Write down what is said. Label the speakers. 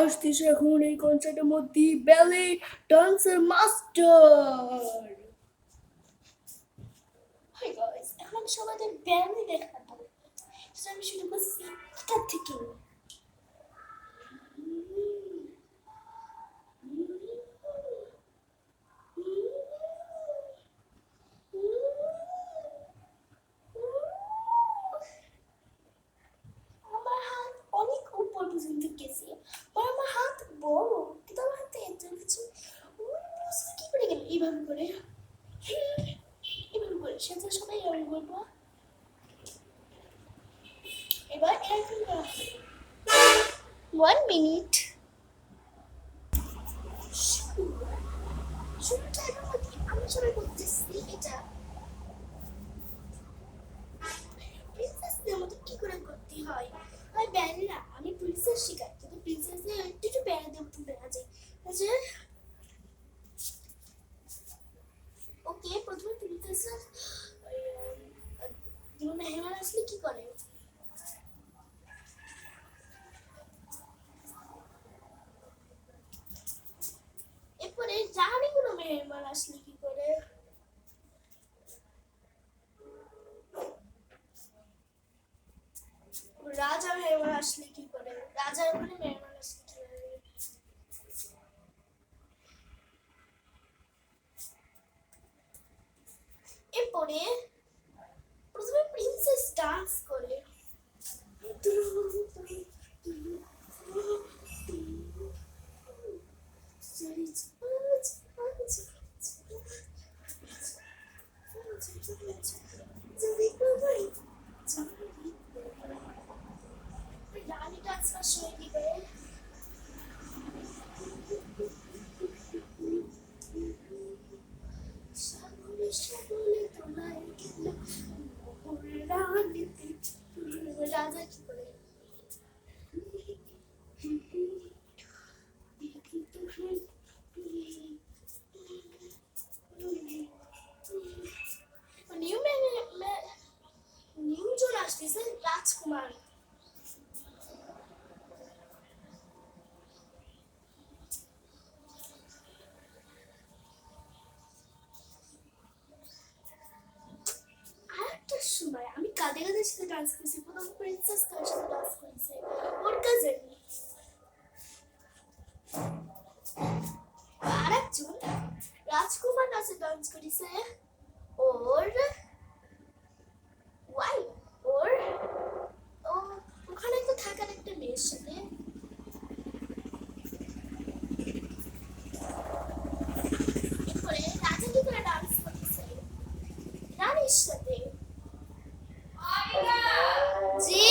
Speaker 1: আসতেছে এখন এই কনসার্টের মধ্যে ব্যালে ডান্সের মাস্টার।
Speaker 2: হাই গাইস, এখন আমি সবাইকে ব্যায়ামই দেখাবো। আমি শুরু করছি এটা থেকে। আমার হাত অনেক উপর পর্যন্ত গেছে, আমার হাত বড়, কিন্তু আমার হাতে এত কিছু কি করে গেল এইভাবে করে, এভাবে করে সেটা সবাই এরকম করবো। এবার এরকম করা হবে 1 মিনিট। শুরুটার মধ্যে আমি সবাই করতেছি এটা প্রিন্সেসদের মতো কি করে করতে হয়। আমি ব্যান্ডরা, আমি প্রিন্সেস শিখাই, কিন্তু প্রিন্সেসদের একটু ব্যান্ডের মতো বেড়া যায়। আচ্ছা ওকে, প্রথমে প্রিন্সেসরা মেহমান আসলে কি করে? এরপরে রানীগুলো মেহমান আসলে কি করে? রাজা মেহমান আসলে কি করে? রাজার ওখানে মেহমান আসলে কি করে? এরপরে প্রথমে প্রিন্সেস ডান্স করে। রানী ডান্স শুরু কি করে? সাগরে সাগরে তোলায় গেল রানীতে। রাজা কি করে? নিউ নিউ জন আসতেছে রাজকুমার। আরেকটা সময় আমি কাদের কাদের সাথে ডান্স করেছি, প্রথম প্রিন্সেস কার সাথে ডান্স করেছে, ওর কাজিন। আরেকজন রাজকুমার নাচে ডান্স করেছে ওর ওয়াই, ওর ও ওখানে তো থাকার একটা মেয়ের সাথে। এরপরে রাজা কি করে ডান্স করেছে? রানীর সাথে। জি